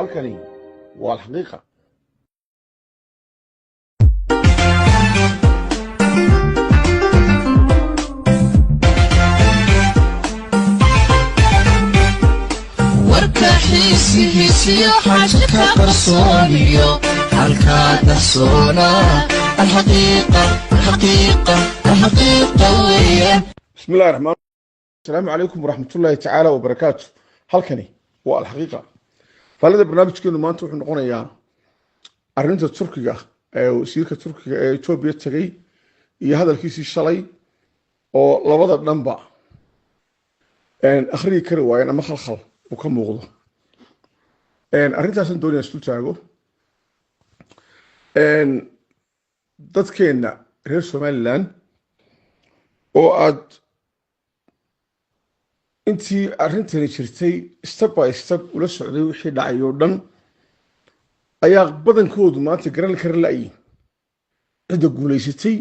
halkani waa alxaqiiqa. warka xiisihiisiyo xajka qarsooniyo halkaa dahsoona alxaqiiqa weeyaan. bismi illahi raxmaan asalaamu calaykum waraxmatullaahi tacaala wabarakaatu. halkani waa alxaqiiqa. faalada barnaamijkeenu maanta wuxuu noqonayaa arrinta turkiga ee wasiirka turkiga ee etoobiya tegay iyo hadalkiisii shalay oo labada dhanba akhriyi kari waayeen ama khalkhal uu ka muuqdo. arrintaasan doonaya isku taago dadkeenna reer somalilan oo aad intii arrintani jirtay step by step ula socday wixii dhacay oo dhan ayaa badankoodu maanta garan kara la'yiin cidda guulaysatay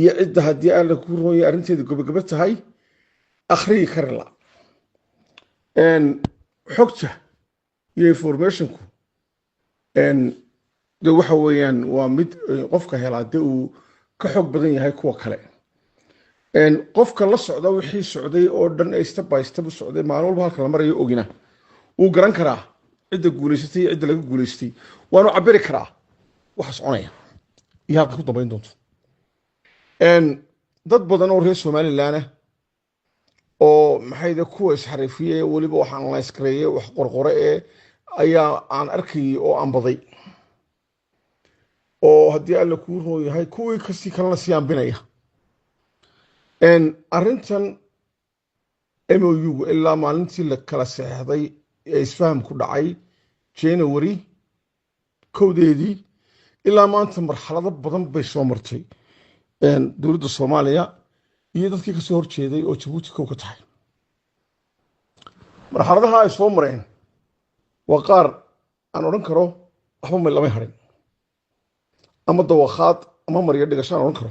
iyo cidda haddii aan la ku rooyay arrinteeda gabagaba tahay akhriyi kara la. xogta iyo informationku de waxa weeyaan waa mid qofka helaa dee uu ka xog badan yahay kuwa kale. qofka la socda wixii socday oo dhan ee step by step u socday maalin walba halka la marayo ogina wuu garan karaa cidda guulaysatay iyo cidda laga guulaystay, waanu cabiri karaa waxa soconaya iyo halka ku dambayn doonto. dad badan oo reer somalilan ah oo maxayde kuwa isxariifiyey weliba waxaan la iskareeyey wax qorqore ee ayaa aan arkayay oo aanbaday oo haddii alla kuu roon yahay kuwii kasii kalena sii ambinaya. arrintan MOU ilaa maalintii la kala saxeexday ee isfaham ku dhacay January 1 ilaa maanta marxalado badan bay soo martay dowladda Soomaaliya iyo dadkii ka soo horjeeday oo Djibouti kow ka tahay. marxaladaha ay soo mareen waa qaar aan odhan karo waxba lama harin ama dawakhaad ama maryo dhigasho aan odhan karo.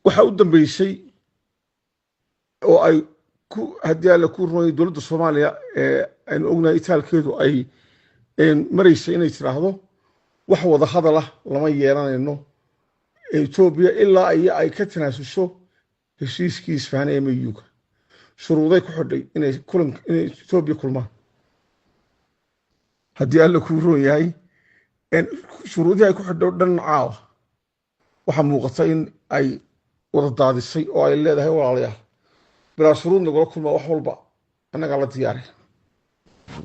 waxa u dambeysay oo ay haddii alla ku runay dowladda Soomaaliya ee aynu ognahay itaalkeedu ay maraysay inay tiraahdo wax wada hadal ah lama yeelanayno Ethiopia ilaa ay ka tanaasusho heshiiskii isfahan ee MOU-ga. shuruuday ku xidhay inay Ethiopia kulmaan haddii alla ku roon yahay. shuruudihii ay ku xidho dhan caawa waxaa muuqata in ay wada daadisay oo ay leedahay walaalayaal bilaa shuruud nagula kulmaa wax walba annagaa la diyaaray.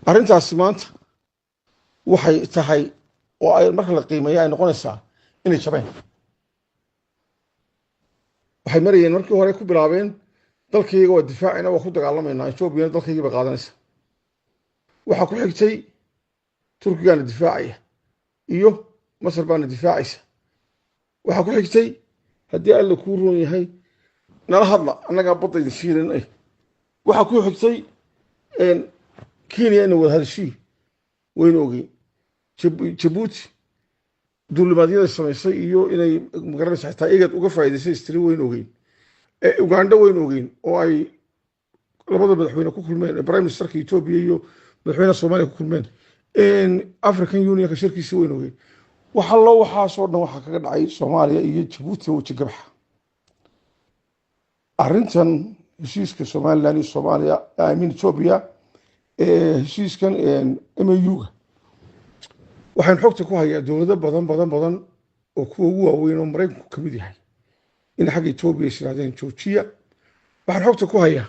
arrintaasi maanta waxay tahay oo ay marka la qiimeeya ay noqonaysaa inay jabeen. waxay marayeen markii hore ku bilaabeen dalkayga waa difaacina waa ku dagaalamaynaa Ethiopiana dalkaygii bay qaadanaysa. waxaa ku xigtay turkigaana difaacaya iyo masar baana difaacaysa. waxaa ku xigtay haddii alla kuu roon yahay nala hadla annagaa baddayda shiilinay. waxaa ku xigtay Kenya ina wada hadashii waynu ogeyn. Djibouti duulimaadyada samaysay iyo inay magaranaysa xitaa igad uga faa'iidaysay istiri waynu ogeyn. Uganda waynu ogeyn oo ay labada madaxweyne ku kulmeen, prime ministerka Ethiopia iyo madaxweynaha Soomaaliya ku kulmeen. African Unionka shirkiisa waynu ogeyn. waxaasoo dhan waxaa kaga dhacay Soomaaliya iyo Djibouti weji gabaxa. arrintan heshiiska Somaliland iyo Soomaaliya Ethiopia heshiiskan MOU-ga waxaan xogta ku hayaa dowlado badan oo kuwa ugu waaweyn oo Mareykanku ka mid yahay in xagga Ethiopia ay yiraahdeen joojiya. waxaan xogta ku hayaa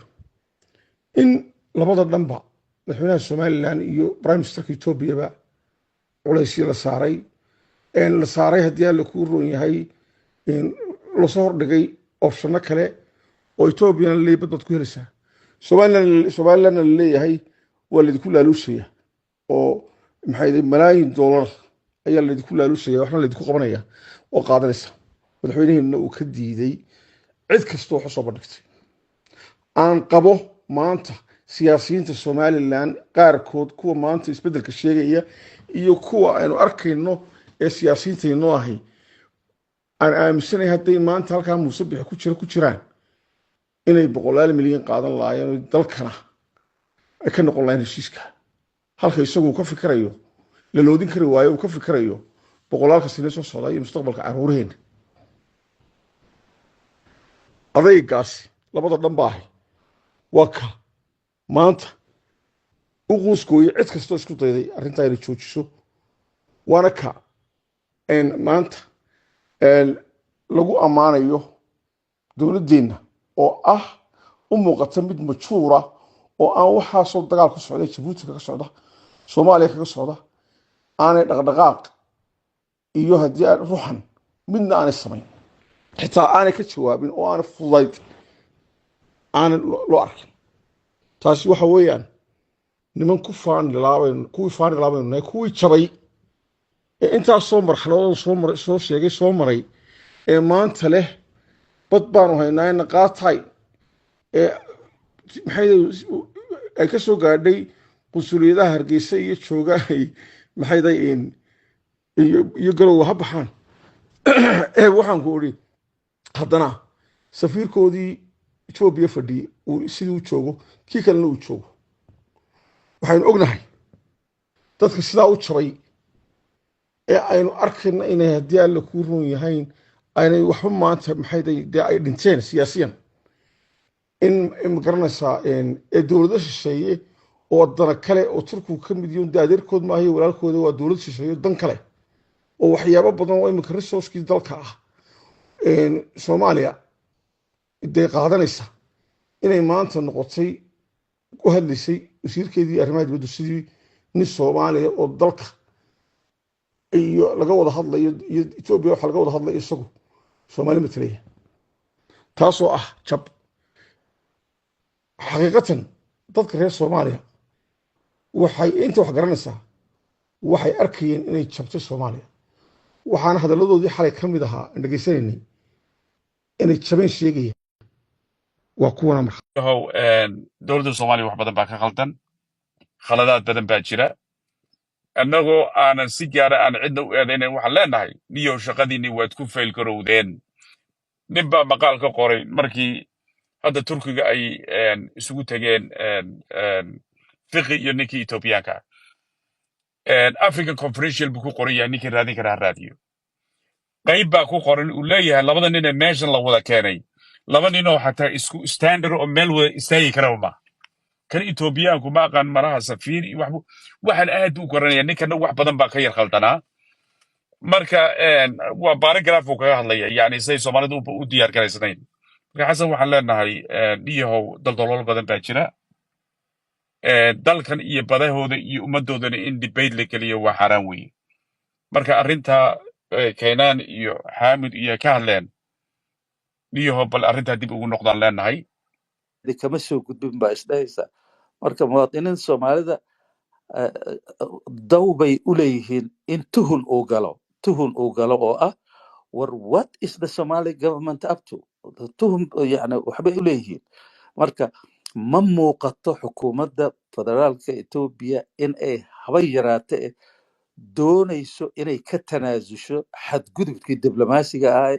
in labada dhanba madaxweynaha Somaliland iyo prime ministerka Ethiopia ba culaysyo la saaray haddii alla ku roon yahay la soo hordhigay optionno kale oo Ethiopia la badbad ku helaysaa. Somaliland la leeyahay waa laydinku laaluushaya oo maxay malaayiin dollar ayaa laydinku laaluushaya waxna laydinku qabanaya oo qaadanaysa. madaxweynaheena uu ka diiday cid kasta oo soo bandhigtay. aan qabo maanta siyaasiyiinta Somaliland qaarkood kuwa maanta isbedelka sheegaya iyo kuwa aynu arkayno ee siyaasiyiinta inoo ahay aan aaminsanahay hadday maanta halkaa muuse bixi ku jiraan inay 100 milyan qaadan laayeen dalkana ay ka noqon lahayn heshiiska halka isagu ka fikirayo la loodin kari waayo uu ka fikirayo boqolaalka sano soo socda iyo mustaqbalka caruuraheenna adaygaasi labada dhan baahay waa ka maanta u quuskooyo cid kastoo isku dayday arrintaa inay joojiso waana ka maanta lagu ammaanayo dowladdeenna oo ah u muuqata mid majuura oo aan waxaasoo dagaal ku socda jabuuti kaga socda soomaaliya kaga socda aanay dhaqdhaqaaq iyo haddii aan ruuxan midna aanay samayn xitaa aanay ka jawaabin oo aanay fudayd aanay loo arkin taasi waxa weeyaan niman kuwii faani laabaynu nahay kuwii jabay ee intaasoo marxaladooda soo sheegay soo maray ee maanta leh bad baanu haynaa naqaataay ee maxay ay ka soo gaadhay qunsuliyadaha hargeysa iyo jooga maxayday iyo galowga ha baxaan waxaan ku idhi haddana safiirkoodii etoobiya fadhiyey sidii u joogo kii kalena uu joogo waxaynu ognahay dadka sidaa u jabay ee aynu arkayna inay haddii alla kuu roon yahayn aynay waxba maanta maxayday dee ay dhinteen siyaasiyan in magaranaysaa ee dowlado shisheeye oo dana kale oo turkigu ka mid yihiin dee adeerkood maaha iyo walaalkooda waa dowlad shisheeye dan kale oo waxyaabo badan oo iminka resourcekii dalka ah soomaaliya dee qaadanaysa inay maanta noqotay u hadlaysay wasiirkeedii arrimaha dibadda sidii nin soomaaliya oo dalka iyo laga wada hadlayo iyo etoobiya waxa laga wada hadlayo isagu soomaali matalaya taasoo ah jab xaqiiqatan dadka reer soomaaliya waxay inta wax garanaysaa waxay arkayeen inay jabtay soomaaliya waxaana hadalladoodii xalay ka mid ahaa aan dhegaysanaynay inay jabeen sheegayaan waa kuwana marka dowladda soomaaliya wax badan baa ka khaldan khaladaad badan baa jira annagoo aanan si gaara aan cidna u eedaynayn waxaan leenahay niyow shaqadiinni waad ku fayl garowdeen nin baa maqaal ka qoray markii hadda turkiga ay isugu tegeen fiqi iyo ninkii etoobiyaanka african conferential buu ku qoran yahay ninkii raadin kara ha raadiyo qayb baa ku qoran uu leeyahay labada nin ee meeshan la wada keenay laba ninoo xataa isku standard oo meel wada istaagi karaba ma kan etoobiyaanku ma aqaan maraha safiir iyo waxaan aad u garanaya ninkana wax badan baa ka yar khaldanaa marka waa baaragraaf uu kaga hadlaya yani say soomaalidu u diyaar garaysnayn marka xasan waxaan leenahay niyahow daldalool badan baa jira dalkan iyo badahooda iyo ummaddoodana in debate la geliyo waa xaaraan weeye marka arrinta keenaan iyo xaamid iyo ka hadleen niyahow bal arrintaa dib ugu noqdaan leenahay kama soo gudbin baa isdhahaysa marka muwaadiniin soomaalida daw bay u leeyihiin in tuhun uu galo oo ah war what is the Somali government up to tuhun yani waxbay u leeyihiin marka ma muuqato xukuumadda federaalka Ethiopia in ay haba yaraate doonayso inay ka tanaasusho xadgudubkii diblomaasiga ah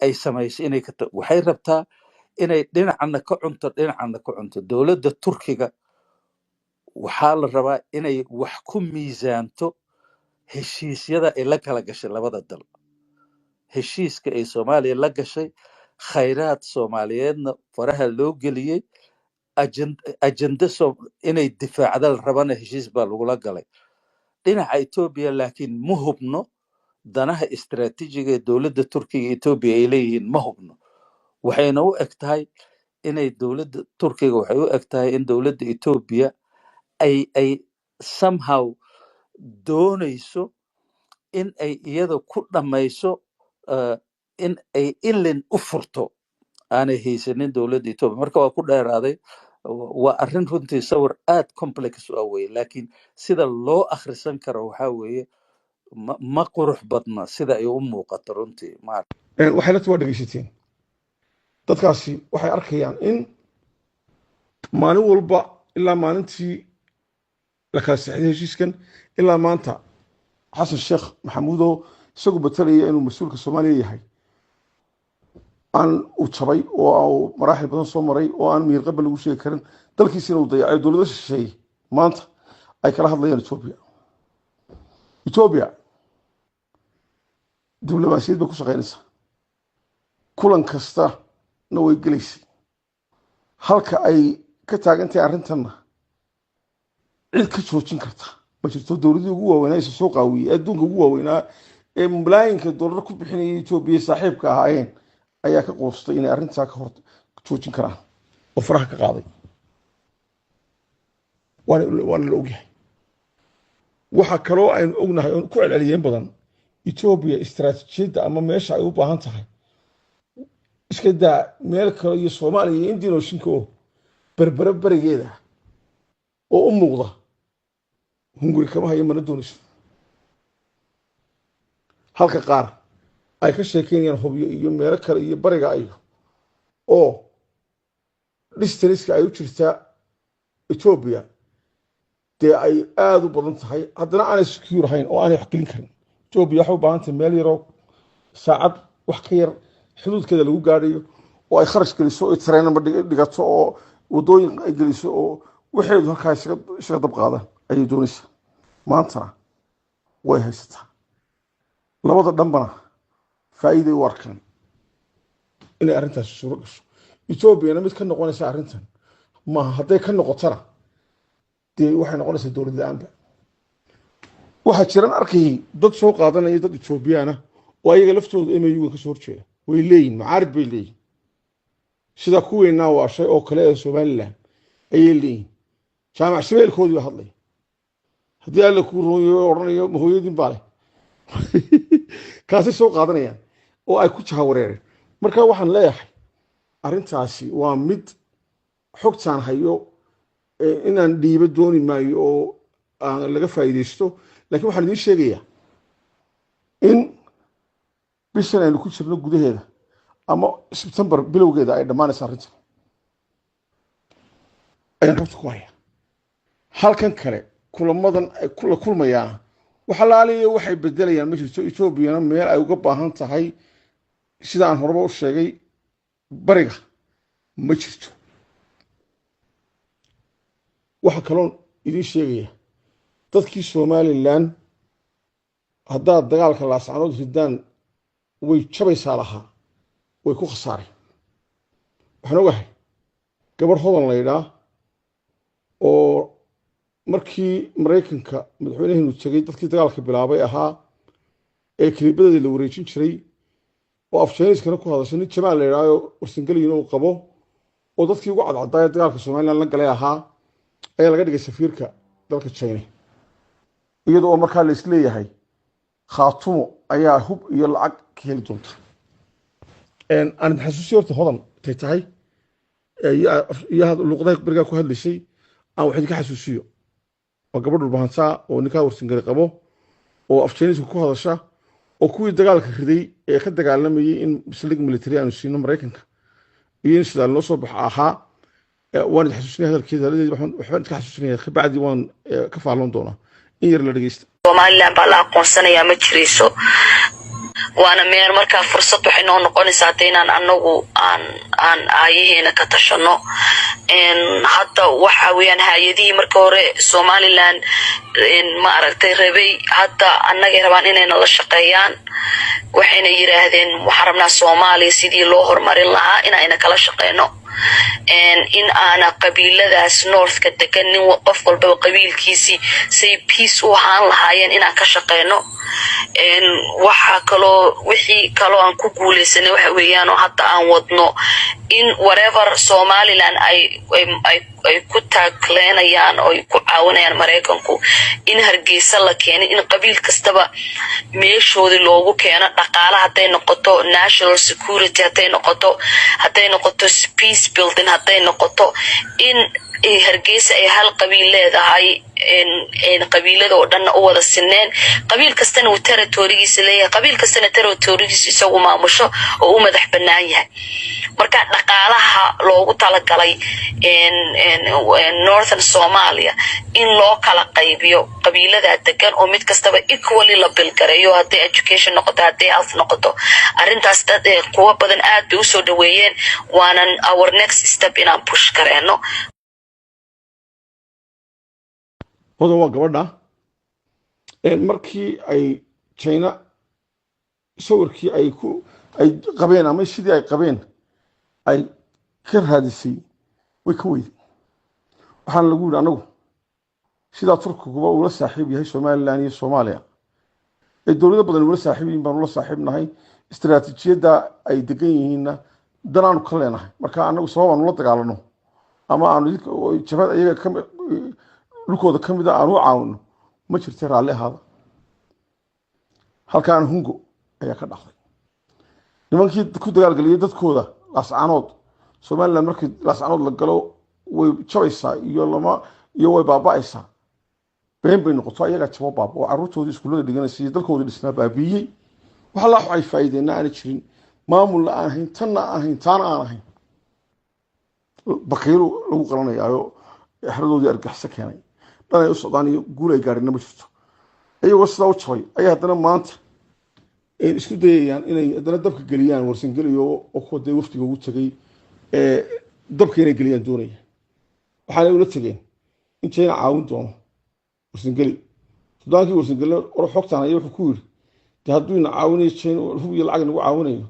ay samayso inay waxay rabtaa inay dhinacna ka cunto dowladda Turkiga waxaa la rabaa inay wax ku miisaanto heshiisyada ay la kala gashay labada dal heshiiska ay Soomaaliya la gashay khayraad Soomaaliyeedna faraha loo geliyay ajenda inay difaacda la rabana heshiis baa lagula galay dhinaca Ethiopia laakiin ma hubno danaha istiraatiijiga ee dowladda Turkiga Ethiopia ay leeyihiin ma hubno waxayna u egtahay inay dowladda Turkiga waxay u egtahay in dowladda Ethiopia ay somehow doonayso in ay iyada ku dhamayso in ay ilin u furto aanay haysanin dowladda Ethiopia marka waa ku dheeraaday waa arrin runtii sawir aad complex u ah weeye laakiin sida loo akhrisan karo waxaa weeye ma qurux badna sida ay u muuqato runtii waxay la tuwa dhegaysateen dadkaasi waxay arkayaan in maalin walba ilaa maalintii la kala saxday heshiiskan ilaa maanta xasan sheekh maxamuudow isagu batalaya inuu mas-uulka Soomaaliya yahay aan u jabay oo maraaxil badan soo maray oo aan miir qabal lagu sheegi karin dalkiisina uu dayacay dowladda shisheeye maanta ay kala hadlayaan Ethiopia diblomaasiyad bay ku shaqaynaysaa kulan kasta na way gelaysay halka ay ka taagantahay arrintanna cid ka joojin karta ma jirto dowladii ugu waaweynaa soo qaawiyay adduunka ugu waaweynaa ee malaayiinka dollar ku bixinayay Ethiopia saaxiibka ahaayeen ayaa ka qoostay inay arrintaa ka hor joojin karaan oo faraha ka qaaday waana la ogyahay waxa kaloo aynu ognahay oo ku celceliyeen badan Ethiopia istaraatiijiyadda ama meesha ay u baahan tahay iska daa meel kale iyo Soomaaliya iyo Indian Ocean oo berbera barigeeda oo u muuqda hunguri kama hayo mana doonayso halka qaar ay ka sheekeynayaan hubyo iyo meelo kale iyo bariga ayo oo distance ay u jirtaa Ethiopia dee ay aad u badan tahay haddana aanay secure ahayn oo aanay wax gelin karin Ethiopia waxay u baahan tahay meel yaro saacad wax ka yar xuduudkeeda lagu gaadhayo oo ay kharash geliso oo tareenama dhigato oo wadooyin ay geliso oo waxay halkaas isaga dab qaadaan ayay doonaysaa maantana way haysataa labada dhanbana faa'iido u arkaan inay arrintaas suuro gasho Ethiopia mid ka noqonaysa arrintan ma hadday ka noqotana dee waxay noqonaysaa dowlad la'aanba waxa jiraan arkay dad soo qaadanaya dad Ethiopiana oo ayaga laftooda MAU ka soo horjeeda way leeyihiin mucaarad bay leeyihiin sida kuweena waa shay oo kale ee Somaliland ayay leeyihiin jaamac shabeelkoodii baa hadlay haddii alla ku rooyo oranayo hooyadin baa leh kaasi soo qaadanayaan oo ay ku jahawareereen marka waxaan leeyahay arrintaasi waa mid xogtaan hayo inaan dhiibo dooni maayo oo aan laga faa'iideysto laakiin waxaan idiin sheegayaa in bishan aynu ku jirno gudaheeda ama September bilowgeeda ay dhammaanaysa arrintan ayaan xogta ku hayaa halkan kale kulamadan ay kula kulmayaan waxa laaliyo waxay bedelayaan ma jirto Ethiopia meel ay uga baahan tahay sida aan horeba u sheegay bariga ma jirto waxa kaloo idin sheegaya dadkii Somaliland hadda dagaalka laascanood ridaan way jabaysaa lahaa way ku khasaareen waxaan ogahay gabar hodan la yidhaa oo markii Mareykanka madaxweynaheenu tagay dadkii dagaalka bilaabay ahaa ee kiliibadii la wareejin jiray oo afjeeniskana ku hadashay nin Jamaal la yidhaa oo warsangeliina uu qabo oo dadkii ugu cadcadaaya dagaalka Somaliland la galay ahaa ayaa laga dhigay safiirka dalka China iyadoo markaa la isleeyahay khaatumo ayaa hub iyo lacag ka heli doonta aan xasuusi horta hodan tahay iyo luqadaha bariga ku hadlaysay aan wax idinka xasuusiyo waa gabadh dhulbahantaa oo ninkaa warsangeli qabo oo afjeeniska ku hadasha oo kuwii dagaalka riday ee ka dagaalamayay in saldhig military aanu siino Mareykanka iyo in sidaa loo soo baxa ahaa waan xasuusinaya hadalkeeda waxaan ka xasuusinaya kabacdi waan ka faalan doonaa in yar la dhageysto Somaliland baa la aqoonsanaya ma jirayso waana meel markaa fursad waxay noo noqonaysaa inaan anagu aan aayaheena ka tashano hadda waxa weeyaan hay'adihii marka hore Somaliland ma aragtay rabay hadda annaga rabaan inay la shaqeeyaan waxayna yiraahdeen waxaan rabnaa Soomaaliya sidii loo horumarin lahaa inayna kala shaqeeyno in aana qabiiladaas northka degan nin qof walba qabiilkiisi say peace u ahaan lahaayeen inaan ka shaqeeyno waxa kaloo wixii kaloo aan ku guuleysanay waxa weeyaan oo hadda aan wadno in whatever Somaliland ay ku taagleenayaan oo ay ku caawinayaan Mareykanku in Hargeysa la keenay in qabiil kastaba meeshooda loogu keeno dhaqaalaha haday noqoto national security haday noqoto peace building haday noqoto in Hargeysa ay hal qabiil leedahay in qabiilada oo dhan u wada sineen qabiil kastana uu territory-giisa leeyahay qabiil kastana territory-giisa isagu maamusho oo u madax bannaan yahay marka dhaqaalaha loogu talagalay northern Somalia in loo kala qaybiyo qabiilada degan oo mid kastaba equally la bilgareeyo haday education noqoto haday health noqoto arrintaas dad kuwa badan aad bay u soo dhaweeyeen waanan our next step inaan push kareeno hodan waa gabadha markii ay China sawirkii ay qabeen ama sidii ay qabeen ay ka raadisay way ka weyday waxaan lagu yiri anagu sida Turkiga uu la saaxiib yahay Soomaaliland iyo Soomaaliya dowlado badan ula saaxiibiin baan ula saaxiibnahay istiraatiijiyada ay degan yihiin danaanu ka leenahay marka anagu sabab la dagaalano ama aanu jabad ayaga dhulkooda kamid ah aanu caawino ma jirto raalli ahaada halkaan hungo ayaa ka dhacday nimankii ku dagaalgaliyay dadkooda laascaanood Soomaaliland markii laascaanood la galo way jabaysaa iyo way baaba'aysaa been bay noqoto ayaga jabo baab oo carruurtoodii iskuulada dhiganaysa dalkooda dhisnaa baabiyey waxa la waxay faa'iideena aan jirin maamul la ahayn tan aan ahayn baqiilo lagu qalanayaayo xaradoodii argagax keenay dhanay u socdaan iyo guul ay gaarina ma jirto ayagoo sidaa u jabay ayaa haddana maanta isku dayayaan inay haddana dabka geliyaan warsan geliyo oo kuwa dee waftiga ugu tagay dabka inay geliyaan doonaya waxaanay ula tegeen in China caawin doono warsan geli sudaankii warsan geli oo xogtaan ayaa wuxuu ku yiri hadduu ina caawinayo China hub iyo lacag nagu caawinayo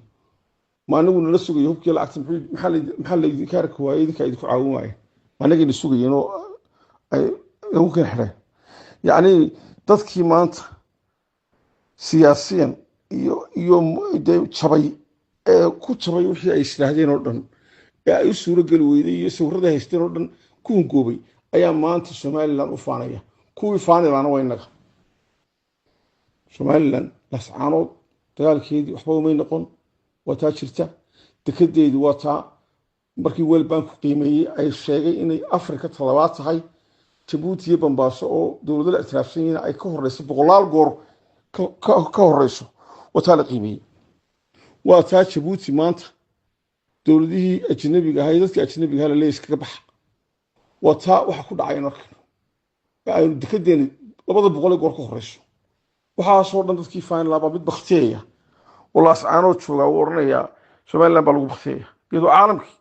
ma anagu nala sugayo hubkii lacagta maxaa la idinka arki waayay idinka idinku caawin waayay anaga ina sugayeen oo ay lagu kala xireen yacni dadkii maanta siyaasiyan iyo jabay ku jabay wixii ay isdhaahdeen oo dhan ay u suuro gali weyday iyo sawirada haysteen oo dhan ku hungoobay ayaa maanta Somaliland u faanaya kuwii faanayana waa inaga Somaliland lascaanood dagaalkeedii waxba uma noqon waa taa jirta dekedeedii waa taa markii World Bank qiimeeyay ay sheegay inay Afrika talabaad tahay Djibouti iyo Bambaaso oo dowladda ictiraafsan yihiin ay ka horeyso boqolaal goor ka horeyso waa taa la qiimeeyay waa taa Djibouti maanta dowladihii ajnabiga ahaa dadkii ajnabiga ahaa la iskaga baxa waa taa waxa ku dhacay marka ay dekedeeni 200 goor ka horeyso waxa soo dhan dadkii faan laaba mid bakteeya walaas caano jooga oo oranaya Somaliland baa lagu bakteeya iyadoo caalamkii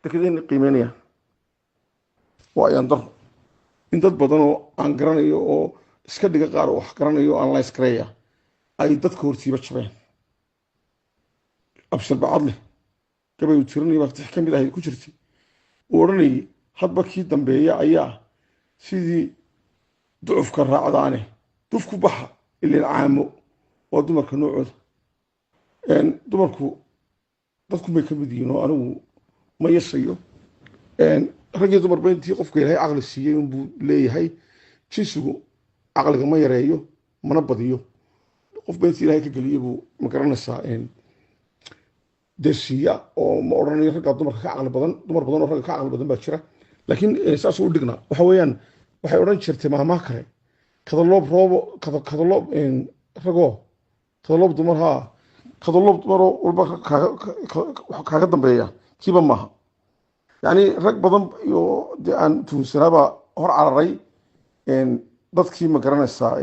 dekedeeni qiimeynaya waa ayaan dar in dad badan oo aan garanayo oo iska dhiga qaar wax garanayo aan la iskreeya ay dadka hortiiba jabeen abshir bacadle gabay tirnii waqti kamid ah ku jirtay oranay hadba kii dambeeya ayaa sidii duufka raacdaane dufku baxa ilaa caamo oo dumarka noocooda dumarku dadku may kamid yihiin oo anigu ma yasayo ragii dumar bayntii qofka ilaahay aqli siiyay inuu leeyahay jinsigu aqliga ma yareeyo mana badiyo qof bayntii ilaahay ka galiyo buu ma garanaysaa dersiya oo ma oranayo ragga dumarka ka aqli badan dumar badan oo ragga ka aqli badan baa jira laakiin saas u dhigna waxa weeyaan waxay oran jirtay maamaha kale kadaloob roobo kadaloob rago kadaloob dumar ha kadaloob dumar walba kaaga dambeeya kiiba maaha yani rag badan iyo aan tuunsanaaba hor cararay dadkii ma garanaysaa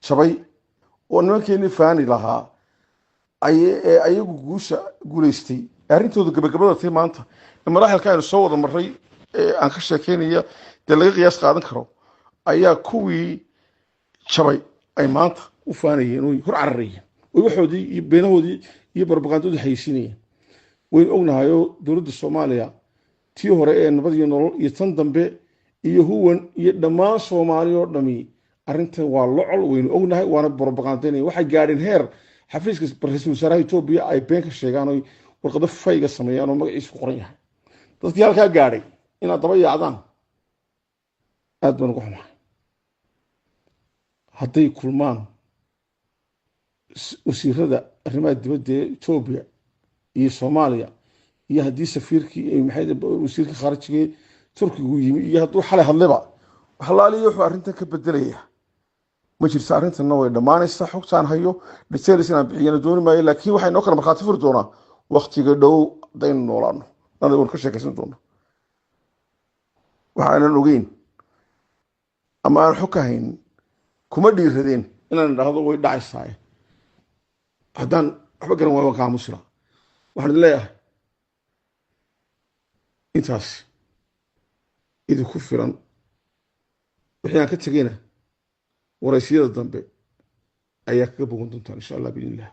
jabay oo nimankeeni faani lahaa ayagu guulaystay arrintooda gabagabada tay maanta maraaxilka aynu soo wada maray aan ka sheekeynaya dee laga qiyaas qaadan karo ayaa kuwii jabay ay maanta u faanayeen oo hor cararayeen oo waxoodii iyo beenahoodii iyo barbaqaandoodii haysiinayeen waynu ognahay oo dowladda Soomaaliya tii hore ee nabad iyo nolol iyo tan dambe iyo huwan iyo dhammaan Soomaali oo dhami arrintan waa locol waynu ognahay waana barbaqaandeynay waxay gaadheen heer xafiiska ra'iisul wasaaraha Itoobiya ay been ka sheegaan oo warqado fayga sameeyaan oo magaciisa ku qoran yahay dadkii halkaa gaadhay inaad daba yaacdaan aad baan ugu xumahay hadday kulmaan wasiirada arrimaha dibadda ee Itoobiya iyo Soomaaliya iyo haddii safiirkii wasiirkii khaarijiga Turkigu yimi iyo hadduu xalay hadlaba xalaaliyo wuxuu arrintan ka bedelaya ma jirto arrintan way dhamaanaysaa xogtaan hayo details inaan bixiyana dooni maayo laakiin waxay noo kala markhaati furi doonaa waqtiga dhow daynu noolaano nada war ka sheekaysan doono waxaanan ogeyn ama aan xog ka hayn kuma dhiiradeen inaan dhahdo way dhacaysaa haddaan waxba garan waayo waan kaamusila waxaan leeyahay intaas idinku filan wixii aan ka tegayna waraysiyada dambe ayaa kaga bogan doontaan insha allah biidnillah